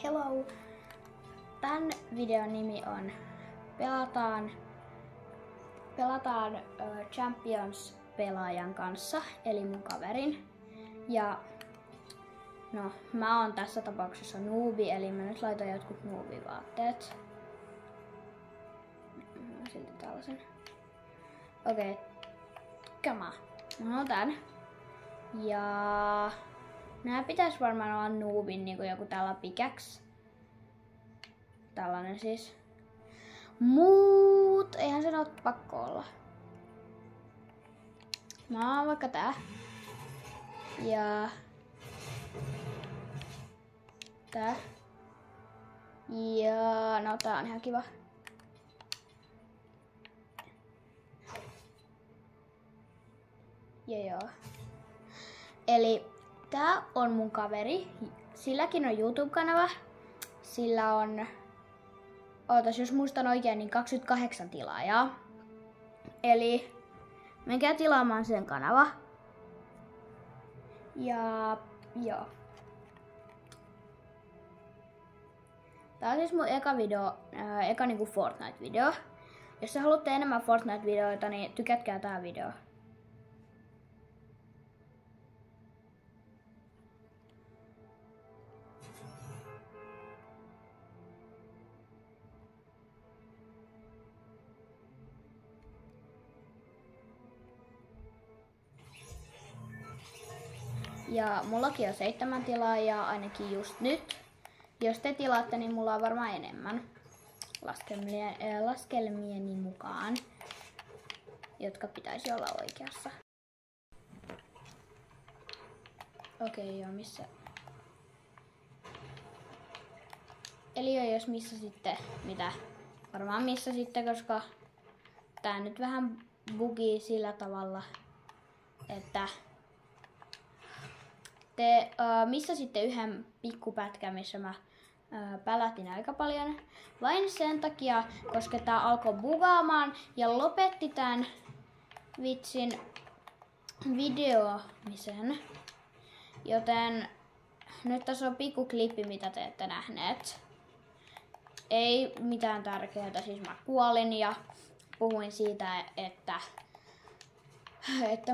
Hello! Tän videon nimi on Pelataan Champions-pelaajan kanssa, eli mun kaverin. Ja no, mä oon tässä tapauksessa noobi, eli mä nyt laitan jotkut noobivaatteet. Silti tällaisen. Okei. Come on. Mä oon tän. Ja nää pitäis varmaan olla noobin niinku joku tällä pickaxe. Tällainen siis. Mut eihän se ole pakko olla. Mä oon vaikka tää. Ja tää. Ja no tää on ihan kiva. Ja joo. Eli tää on mun kaveri. Silläkin on YouTube-kanava. Sillä on, jos muistan oikein, niin 28 tilaajaa. Eli menkää tilaamaan sen kanava. Ja joo. Tää on siis mun eka video, eka niinku Fortnite-video. Jos sä haluatte enemmän Fortnite-videoita, niin tykätkää tää video. Ja mullakin on 7 tilaajaa ainakin just nyt. Jos te tilaatte, niin mulla on varmaan enemmän laskelmieni mukaan, jotka pitäisi olla oikeassa. Okei, joo, missä? Eli joo, jos missä sitten, mitä? Varmaan missä sitten, koska tää nyt vähän bugii sillä tavalla, että te missä sitten yhden pikkupätkän, missä mä pälätin aika paljon. Vain sen takia, koska tää alkoi bugaamaan ja lopetti tän vitsin videomisen. Joten nyt tässä on pikku klippi, mitä te ette nähneet. Ei mitään tärkeää, siis mä kuolin ja puhuin siitä, että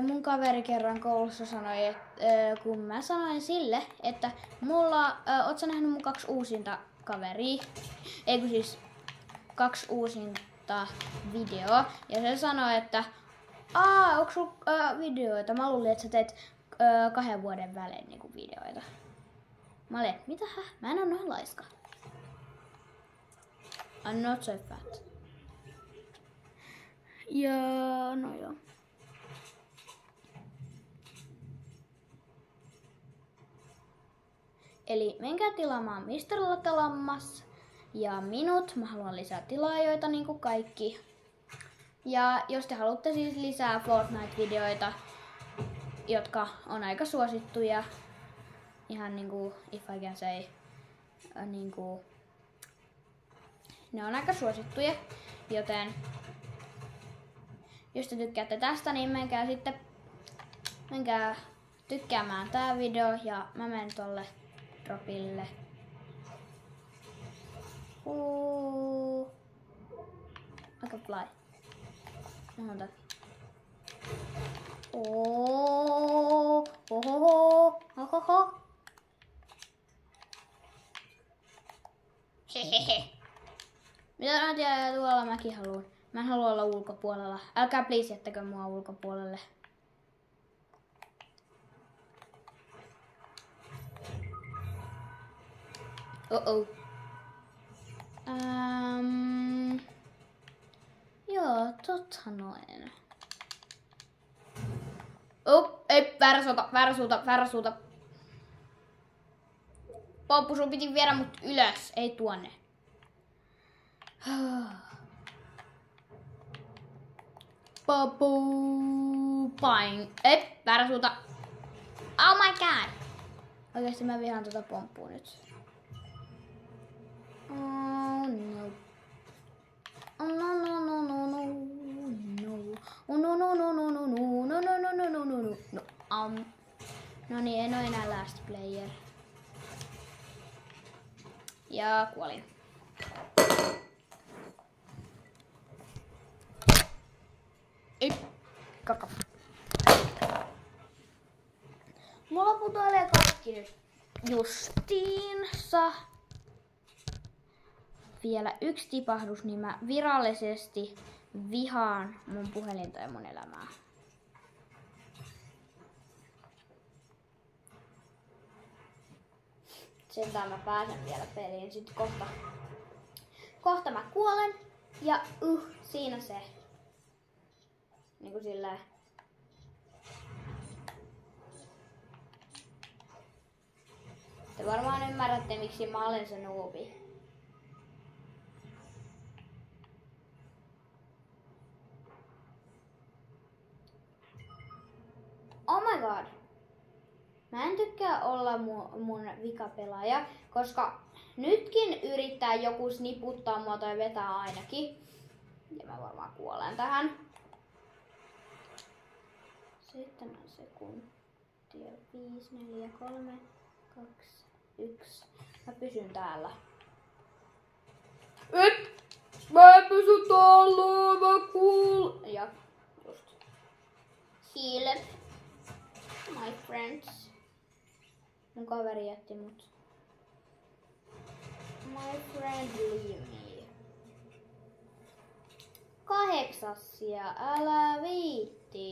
mun kaveri kerran koulussa sanoi, että kun mä sanoin sille, että oot sä nähnyt mun 2 uusinta kaveria, ei kun siis 2 uusinta videoa, ja se sanoi, että onks sulla videoita? Mä luulin, että sä teet 2 vuoden välein niinku videoita. Mä olin, mitä? Mä en oo noin laiska. I'm not so fat. Ja no joo. Eli menkää tilaamaan Mr. Latalammas ja minut. Mä haluan lisää tilaajoita niin kuin kaikki. Ja jos te haluatte siis lisää Fortnite-videoita, jotka on aika suosittuja, ihan niinku, if I can say, niinku, ne on aika suosittuja, joten jos te tykkäätte tästä, niin menkää tykkäämään tää video ja mä menen tolle dropille. I can fly. Monta. Hehehe. Mitä mä tiedän, tuolla mäkin haluan. Mä en halua olla ulkopuolella. Älkää please jättäkö mua ulkopuolelle. Joo, totta noin. Ei, väärä suunta. Poppu, sun piti viedä mut ylös, ei tuonne. Poppu, pain. Ei, väärä suunta. Oh my god. Oikeesti mä vihaan tota pomppua nyt. Oh no. Oh no no no no no no. Oh no no no no no no no no no no no no no. No niin, en oo enää last player. Ja kuolin. Ei. Kaka. Mulla putoilee kaikki nyt justiinsa. Vielä yksi tipahdus, niin mä virallisesti vihaan mun puhelinta ja mun elämää. Sentään mä pääsen vielä peliin. Sitten kohta mä kuolen ja siinä se. Niinku silleen. Te varmaan ymmärrätte, miksi mä olen se noobi. Oh my god. Mä en tykkää olla mun vikapelaaja, koska nytkin yrittää joku sniputtaa mua tai vetää ainakin. Ja mä varmaan kuolen tähän. 7 sekuntia. 5, 4, 3, 2, 1. Mä pysyn täällä. Mä en pysy täällä, mä kuulen. Ja just. Heal. My friends. Mun kaveri jätti mut. My friend leave me. 8 ja älä viitti.